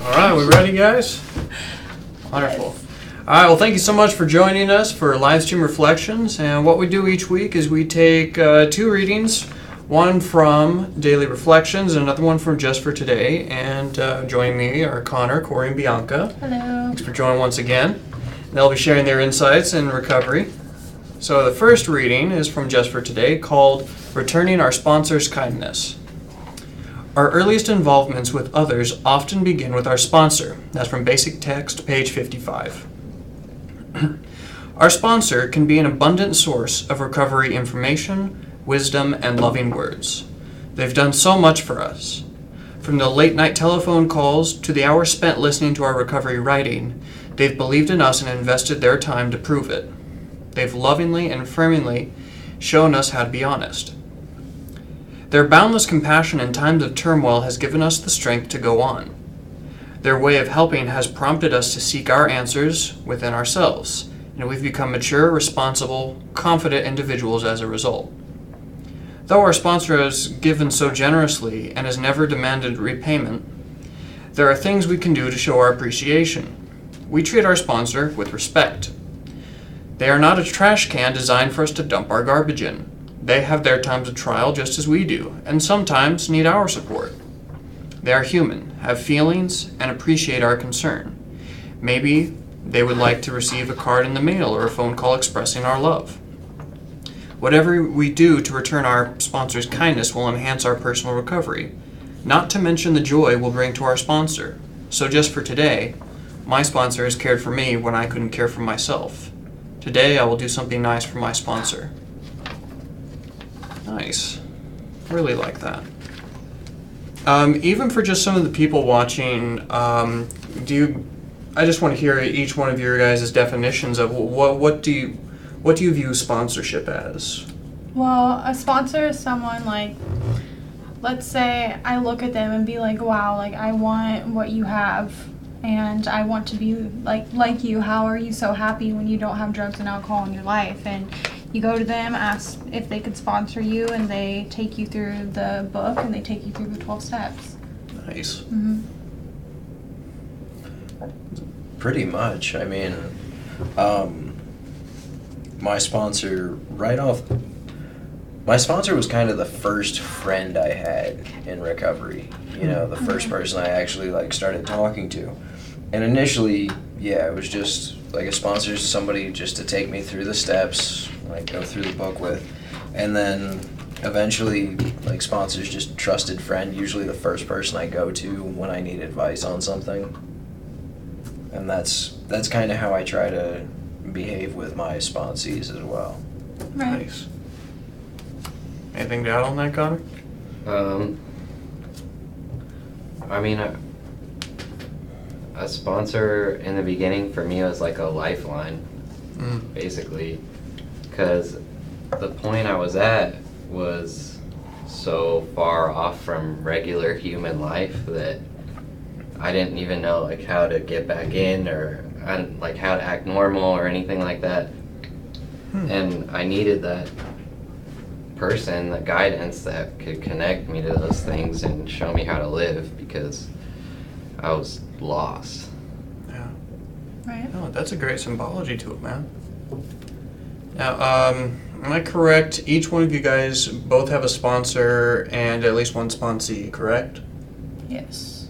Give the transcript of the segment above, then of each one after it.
All right, we ready, guys? Wonderful. Yes. All right, well, thank you so much for joining us for live stream reflections. And what we do each week is we take two readings, one from Daily Reflections and another one from Just for Today. And joining me are Connor, Corey, and Bianca. Hello. Thanks for joining once again. They'll be sharing their insights in recovery. So the first reading is from Just for Today, called Returning Our Sponsor's Kindness. Our earliest involvements with others often begin with our sponsor. That's from Basic Text, page 55. Our sponsor can be an abundant source of recovery information, wisdom, and loving words. They've done so much for us. From the late-night telephone calls to the hours spent listening to our recovery writing, they've believed in us and invested their time to prove it. They've lovingly and affirmingly shown us how to be honest. Their boundless compassion in times of turmoil has given us the strength to go on. Their way of helping has prompted us to seek our answers within ourselves, and we've become mature, responsible, confident individuals as a result. Though our sponsor has given so generously and has never demanded repayment, there are things we can do to show our appreciation. We treat our sponsor with respect. They are not a trash can designed for us to dump our garbage in. They have their times of trial just as we do, and sometimes need our support. They are human, have feelings, and appreciate our concern. Maybe they would like to receive a card in the mail or a phone call expressing our love. Whatever we do to return our sponsor's kindness will enhance our personal recovery, not to mention the joy we'll bring to our sponsor. So just for today, my sponsor has cared for me when I couldn't care for myself. Today I will do something nice for my sponsor. Nice. Really like that. Even for just some of the people watching, I just want to hear each one of your guys' definitions of what do you view sponsorship as? Well, a sponsor is someone like, let's say I look at them and be like, wow, like I want what you have and I want to be like you. How are you so happy when you don't have drugs and alcohol in your life? And you go to them, ask if they could sponsor you, and they take you through the book and they take you through the 12 steps. Nice. Mm-hmm. Pretty much. I mean, my sponsor was kind of the first friend I had in recovery. You know, the first person I actually started talking to. And initially, yeah, it was just like a sponsor, somebody just to take me through the steps, go through the book with. And then eventually, sponsors just trusted friend, usually the first person I go to when I need advice on something. And that's kind of how I try to behave with my sponsees as well. Right. Nice. Anything to add on that, Connor? I mean, a sponsor in the beginning for me was like a lifeline, basically, because the point I was at was so far off from regular human life that I didn't even know how to get back in or how to act normal or anything like that. And I needed that person, the guidance that could connect me to those things and show me how to live, because I was lost. Yeah. Right. Oh, that's a great symbology to it, man. Now, am I correct? Each one of you guys both have a sponsor and at least one sponsee, correct? Yes.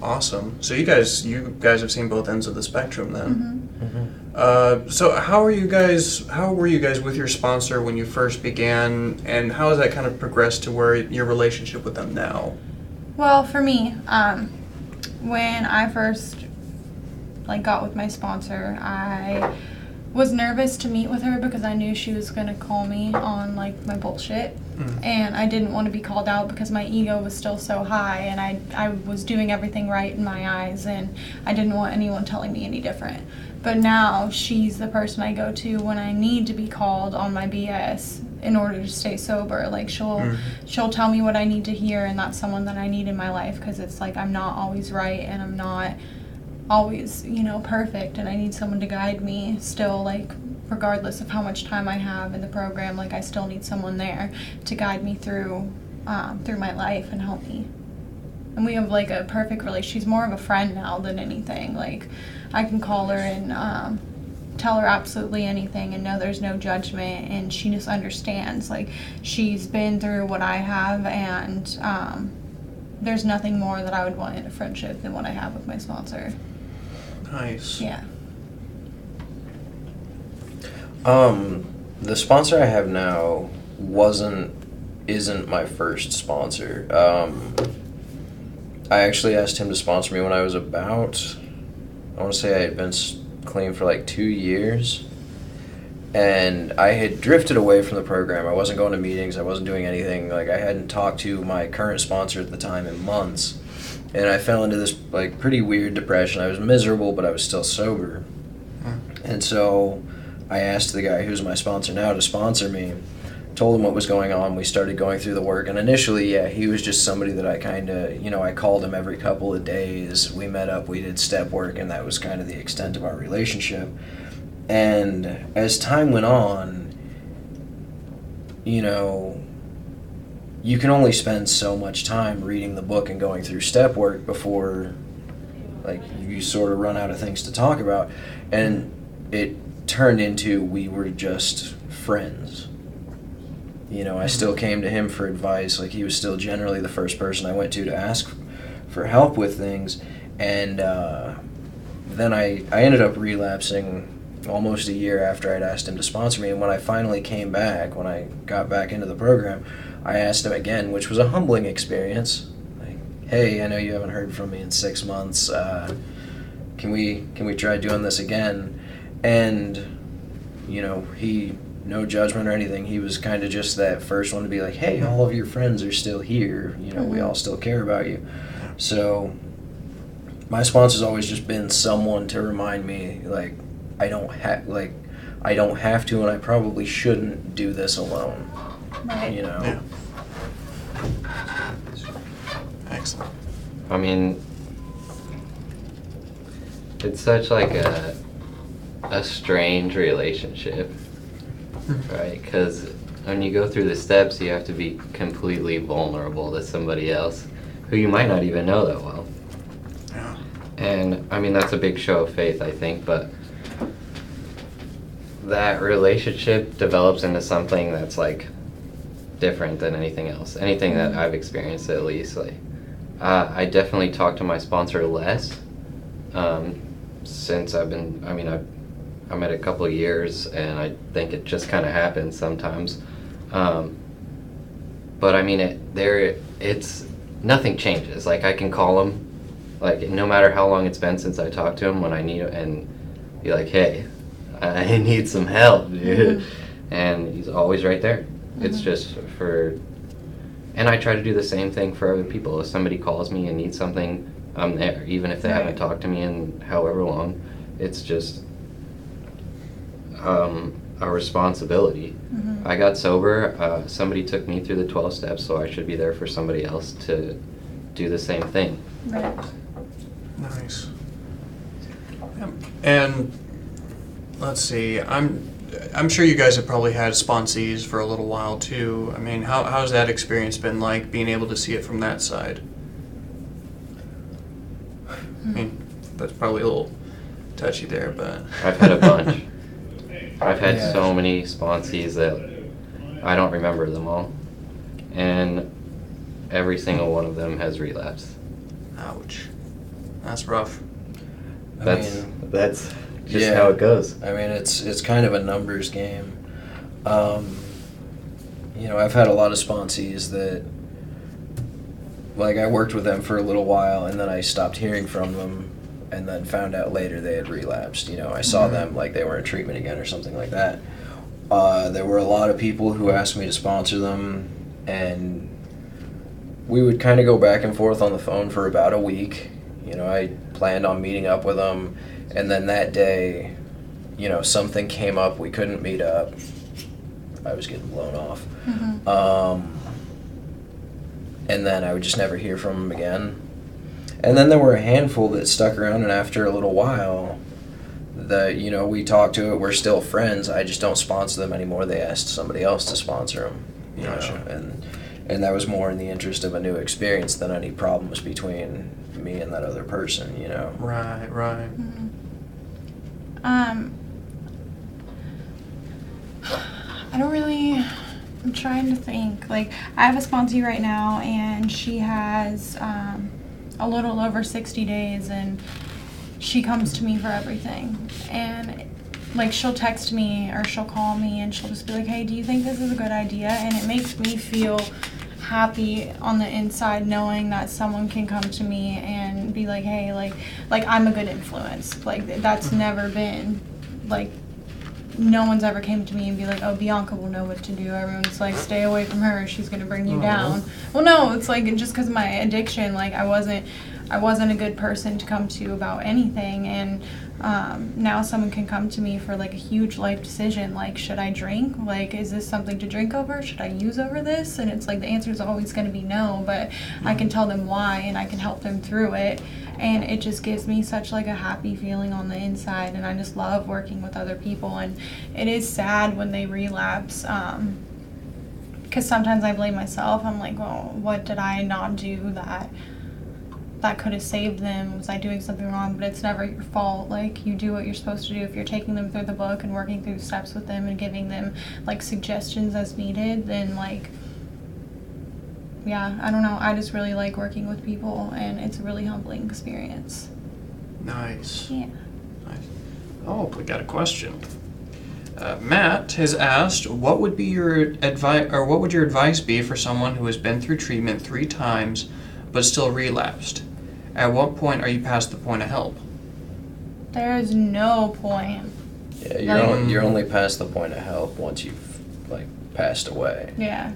Awesome. So you guys have seen both ends of the spectrum then. Mm-hmm. So how were you guys with your sponsor when you first began, and how has that kind of progressed to where your relationship with them now? Well, for me, when I first got with my sponsor, I was nervous to meet with her because I knew she was gonna call me on my bullshit, and I didn't want to be called out because my ego was still so high, and I was doing everything right in my eyes, and I didn't want anyone telling me any different. But now she's the person I go to when I need to be called on my BS in order to stay sober. She'll tell me what I need to hear, and that's someone that I need in my life, because it's I'm not always right and I'm not always perfect, and I need someone to guide me still, regardless of how much time I have in the program. I still need someone there to guide me through my life and help me and we have like a perfect relationship. She's more of a friend now than anything. Like, I can call her and tell her absolutely anything and know there's no judgment, and she just understands. Like, she's been through what I have, and there's nothing more that I would want in a friendship than what I have with my sponsor. Nice. Yeah. The sponsor I have now isn't my first sponsor. I actually asked him to sponsor me when I was about, I want to say I had been clean for like 2 years, and I had drifted away from the program. I wasn't going to meetings, I wasn't doing anything. Like, I hadn't talked to my current sponsor at the time in months, and I fell into this like pretty weird depression. I was miserable, but I was still sober. And so I asked the guy who's my sponsor now to sponsor me, told him what was going on. We started going through the work, and initially, yeah, he was just somebody that I kind of, I called him every couple of days. We met up, we did step work, and that was kind of the extent of our relationship. And as time went on, you can only spend so much time reading the book and going through step work before, like, you sort of run out of things to talk about. And it turned into, we were just friends. I still came to him for advice. Like, he was still generally the first person I went to ask for help with things. And then I ended up relapsing almost a year after I'd asked him to sponsor me. And when I finally came back, when I got back into the program, I asked him again, which was a humbling experience. Like, hey, I know you haven't heard from me in 6 months. Can we try doing this again? And, he, no judgment or anything, he was kind of just that first one to be like, hey, all of your friends are still here. We all still care about you. So my sponsor's always just been someone to remind me, like, I don't have to, and I probably shouldn't do this alone. Right. Yeah. Excellent. I mean, it's such like a strange relationship, right? Because when you go through the steps, you have to be completely vulnerable to somebody else who you might not even know that well. Yeah. And I mean, that's a big show of faith, I think, but that relationship develops into something that's like different than anything else, anything that I've experienced, at least. Like, I definitely talk to my sponsor less since I'm at a couple of years, and I think it just kind of happens sometimes. But I mean, it's nothing changes. Like, I can call him, like, no matter how long it's been since I talked to him, when I need it, and be like, hey, I need some help, dude. And he's always right there. It's just and I try to do the same thing for other people. If somebody calls me and needs something, I'm there, even if they haven't talked to me in however long. It's just a responsibility. I got sober. Somebody took me through the 12 steps, so I should be there for somebody else to do the same thing. Right. Nice. And let's see, I'm sure you guys have probably had sponsees for a little while too. I mean, how's that experience been like, being able to see it from that side? I mean, that's probably a little touchy there, but I've had a bunch. I've had so many sponsees that I don't remember them all, and every single one of them has relapsed. Ouch. That's rough. That's just how it goes. I mean, it's kind of a numbers game. I've had a lot of sponsees that, like, I worked with them for a little while, and then I stopped hearing from them, and then found out later they had relapsed. I saw them like they were in treatment again or something like that. There were a lot of people who asked me to sponsor them, and we would kind of go back and forth on the phone for about a week. I planned on meeting up with them, and then that day, something came up, we couldn't meet up. I was getting blown off. And then I would just never hear from them again. And then there were a handful that stuck around, and after a little while, we talked to it, we're still friends, I just don't sponsor them anymore. They asked somebody else to sponsor them, Gotcha. And that was more in the interest of a new experience than any problems between me and that other person, you know? Right, right. I don't really, I'm trying to think. Like, I have a sponsee right now, and she has a little over 60 days, and she comes to me for everything. And, like, she'll text me or she'll call me, and she'll just be like, hey, do you think this is a good idea? And it makes me feel happy on the inside knowing that someone can come to me and be like, hey, like I'm a good influence. Like, that's never been, like, no one's ever came to me and be like, oh, Bianca will know what to do. Everyone's like, stay away from her, she's gonna bring you down. Well, no, it's like, just because of my addiction, like, I wasn't a good person to come to about anything. And now someone can come to me for, like, a huge life decision, like, should I drink? Like, is this something to drink over? Should I use over this? And it's like, the answer is always going to be no, but I can tell them why, and I can help them through it. And it just gives me such, like, a happy feeling on the inside, and I just love working with other people. And it is sad when they relapse, because sometimes I blame myself. I'm like, well, what did I not do that could have saved them? Was I doing something wrong? But it's never your fault. Like, you do what you're supposed to do. If you're taking them through the book and working through steps with them and giving them, like, suggestions as needed, then, like, yeah, I don't know. I just really like working with people, and it's a really humbling experience. Nice. Yeah. Nice. Oh, we got a question. Matt has asked, what would be your advice, or what would your advice be for someone who has been through treatment 3 times but still relapsed? At what point are you past the point of help? There is no point. Yeah, you're only past the point of help once you've, like, passed away. Yeah.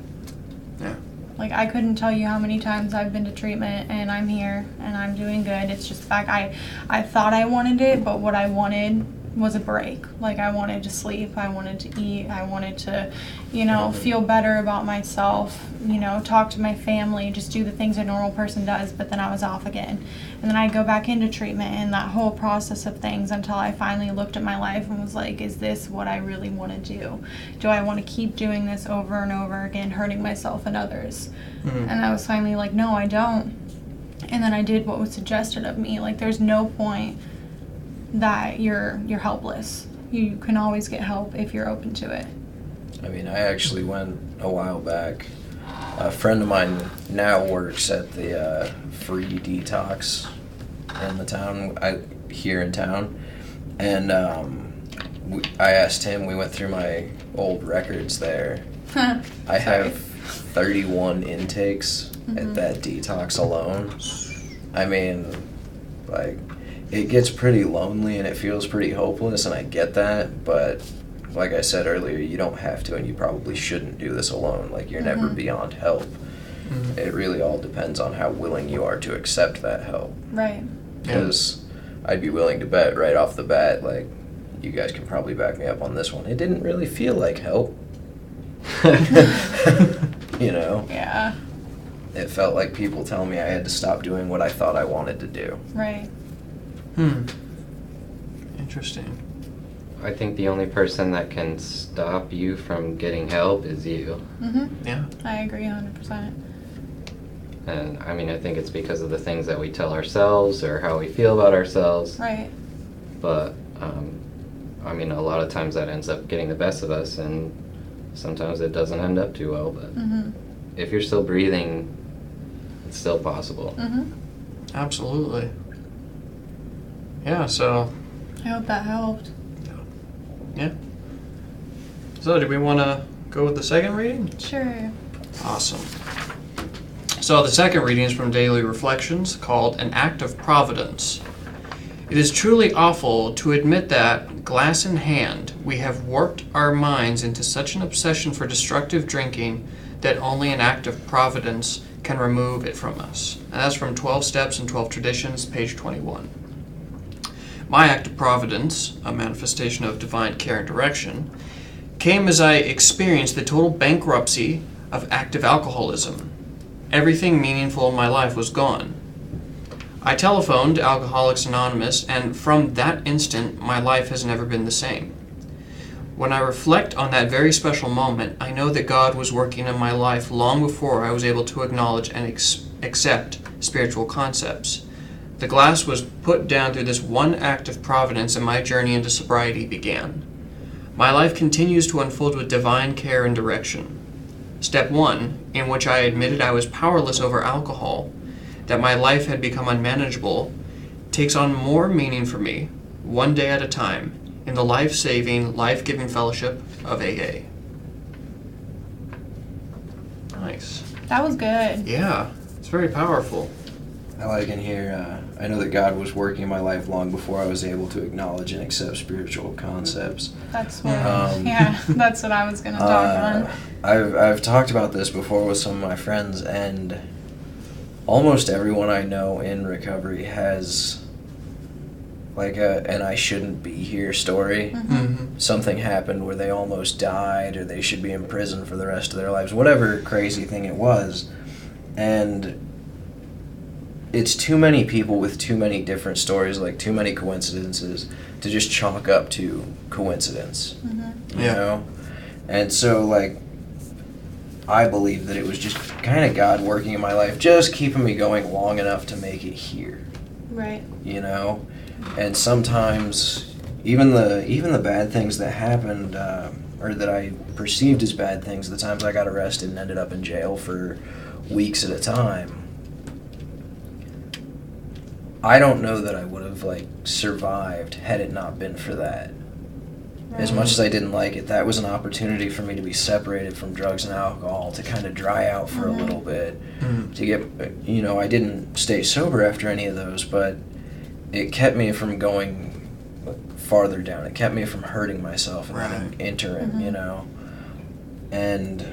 Yeah. Like, I couldn't tell you how many times I've been to treatment, and I'm here, and I'm doing good. It's just the fact I thought I wanted it, but what I wanted was a break. Like, I wanted to sleep, I wanted to eat, I wanted to, you know, feel better about myself, you know, talk to my family, just do the things a normal person does. But then I was off again. And then I'd go back into treatment, and that whole process of things, until I finally looked at my life and was like, is this what I really want to do? Do I want to keep doing this over and over again, hurting myself and others? And I was finally like, no, I don't. And then I did what was suggested of me. Like, there's no point that you're helpless. You can always get help if you're open to it. I mean, I actually went a while back. A friend of mine now works at the free Detox in the town, here in town. And I asked him, we went through my old records there. I have 31 intakes at that Detox alone. I mean, like, it gets pretty lonely and it feels pretty hopeless, and I get that, but like I said earlier, you don't have to, and you probably shouldn't do this alone. Like, you're never beyond help. It really all depends on how willing you are to accept that help. Right. Because I'd be willing to bet right off the bat, like, you guys can probably back me up on this one, it didn't really feel like help. You know? Yeah. It felt like people telling me I had to stop doing what I thought I wanted to do. Right. Interesting. I think the only person that can stop you from getting help is you. Yeah. I agree 100%. And I mean, I think it's because of the things that we tell ourselves or how we feel about ourselves. Right. But, I mean, a lot of times that ends up getting the best of us, and sometimes it doesn't end up too well. But if you're still breathing, it's still possible. Absolutely. Yeah, so... I hope that helped. Yeah. So, do we want to go with the second reading? Sure. Awesome. So, the second reading is from Daily Reflections, called An Act of Providence. It is truly awful to admit that, glass in hand, we have warped our minds into such an obsession for destructive drinking that only an act of providence can remove it from us. And that's from 12 Steps and 12 Traditions, page 21. My act of providence, a manifestation of divine care and direction, came as I experienced the total bankruptcy of active alcoholism. Everything meaningful in my life was gone. I telephoned Alcoholics Anonymous, and from that instant, my life has never been the same. When I reflect on that very special moment, I know that God was working in my life long before I was able to acknowledge and accept spiritual concepts. The glass was put down through this one act of providence, and my journey into sobriety began. My life continues to unfold with divine care and direction. Step 1, in which I admitted I was powerless over alcohol, that my life had become unmanageable, takes on more meaning for me, one day at a time, in the life-saving, life-giving fellowship of AA. Nice. That was good. Yeah, it's very powerful. I like in here, I know that God was working in my life long before I was able to acknowledge and accept spiritual concepts. That's what, that's what I was going to talk on. I've talked about this before with some of my friends, and almost everyone I know in recovery has like an I shouldn't be here story. Mm-hmm. Something happened where they almost died, or they should be in prison for the rest of their lives, whatever crazy thing it was. And it's too many people with too many different stories, like too many coincidences, to just chalk up to coincidence. Mm-hmm. You know? And so, like, I believe that it was just kind of God working in my life, just keeping me going long enough to make it here. Right. You know? And sometimes, even the bad things that happened, or that I perceived as bad things, the times I got arrested and ended up in jail for weeks at a time, I don't know that I would have, like, survived had it not been for that. Right. As much as I didn't like it, that was an opportunity for me to be separated from drugs and alcohol, to kind of dry out for a little bit, to get, you know, I didn't stay sober after any of those, but it kept me from going farther down. It kept me from hurting myself in that interim, you know. And,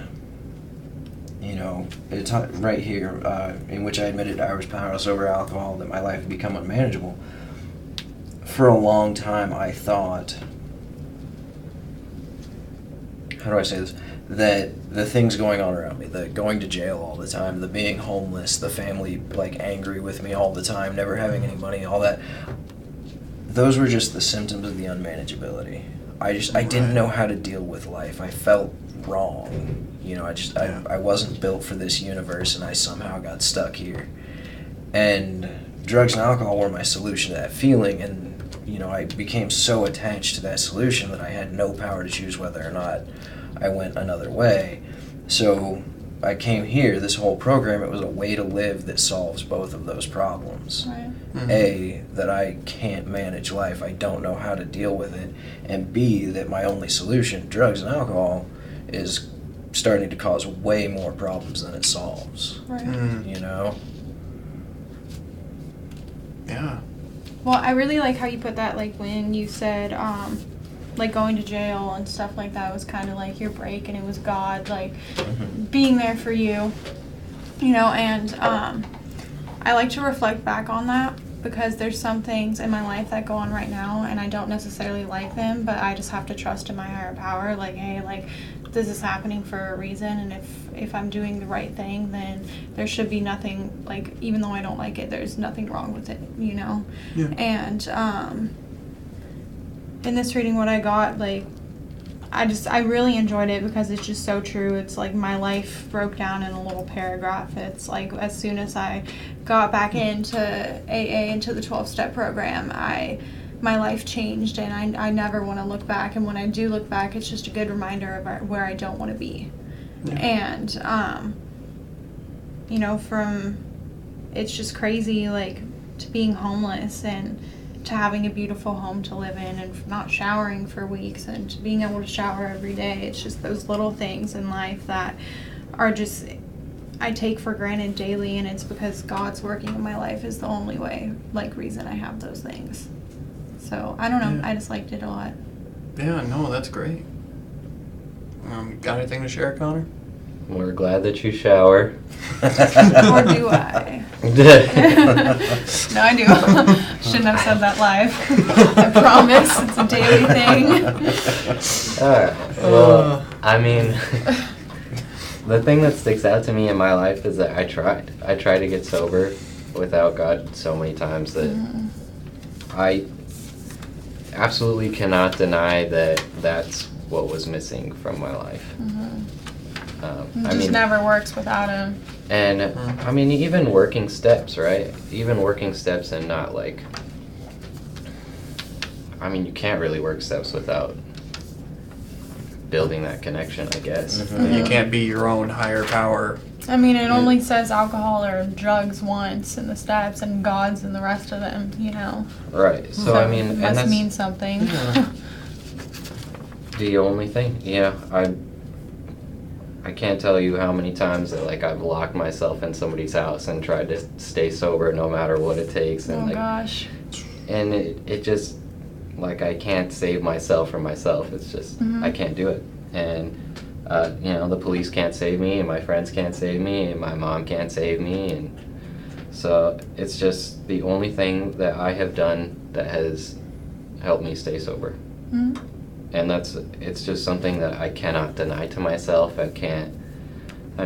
you know, it's right here, in which I admitted I was powerless over alcohol, that my life had become unmanageable. For a long time, I thought, how do I say this, that the things going on around me, the going to jail all the time, the being homeless, the family, like, angry with me all the time, never having any money, all that, those were just the symptoms of the unmanageability. I didn't know how to deal with life. I felt wrong. You know, I wasn't built for this universe, and I somehow got stuck here. And drugs and alcohol were my solution to that feeling, and, you know, I became so attached to that solution that I had no power to choose whether or not I went another way. So I came here, this whole program, it was a way to live that solves both of those problems. Right. Mm-hmm. A, that I can't manage life, I don't know how to deal with it, and B, that my only solution, drugs and alcohol, is starting to cause way more problems than it solves. Right. You know? Yeah. Well, I really like how you put that, like, when you said, like, going to jail and stuff like that was kind of like your break, and it was God, like, being there for you, you know, and I like to reflect back on that, because there's some things in my life that go on right now, and I don't necessarily like them, but I just have to trust in my higher power, like, hey, like, this is happening for a reason, and if I'm doing the right thing, then there should be nothing, like, even though I don't like it, there's nothing wrong with it, you know? Yeah. And, in this reading, what I got, like, I really enjoyed it because it's just so true. It's like my life broke down in a little paragraph. It's like as soon as I got back into AA, into the 12-step program, my life changed, and I never want to look back. And when I do look back, it's just a good reminder of where I don't want to be. Yeah. And, you know, it's just crazy, like, to being homeless and to having a beautiful home to live in and not showering for weeks and to being able to shower every day. It's just those little things in life that are just, I take for granted daily, and it's because God's working in my life is the only way, like, reason I have those things. So, I don't know. Yeah. I just liked it a lot. Yeah, no, that's great. Got anything to share, Connor? We're glad that you shower. Or do I? No, I do. Shouldn't have said that live. I promise. It's a daily thing. Alright. Well, I mean, the thing that sticks out to me in my life is that I tried to get sober without God so many times that I absolutely cannot deny that that's what was missing from my life. It I just mean, never works without him. and I mean, even working steps, right? Even working steps and not like, I mean, you can't really work steps without building that connection, I guess. You can't be your own higher power. I mean, it only says alcohol or drugs once in the steps and God's in the rest of them, you know. Right. So I mean, it and must that's mean something. the only thing. Yeah, I can't tell you how many times that like I've locked myself in somebody's house and tried to stay sober no matter what it takes, and Oh like, gosh. and it just like I can't save myself from myself. It's just I can't do it, and you know, the police can't save me, and my friends can't save me, and my mom can't save me, and so it's just the only thing that I have done that has helped me stay sober. Mhm. And it's just something that I cannot deny to myself. I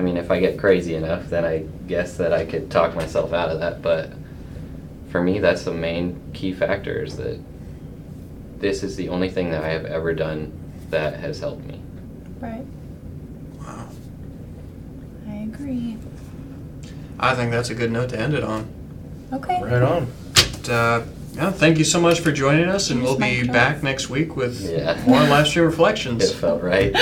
mean, if I get crazy enough, then I guess that I could talk myself out of that, but for me, that's the main key factor, is that this is the only thing that I have ever done that has helped me. Right. Wow. I agree. I think that's a good note to end it on. Okay. Right on. But, yeah, thank you so much for joining us, and Yes, we'll be Mike. back next week with Yeah. more live stream reflections. It felt right.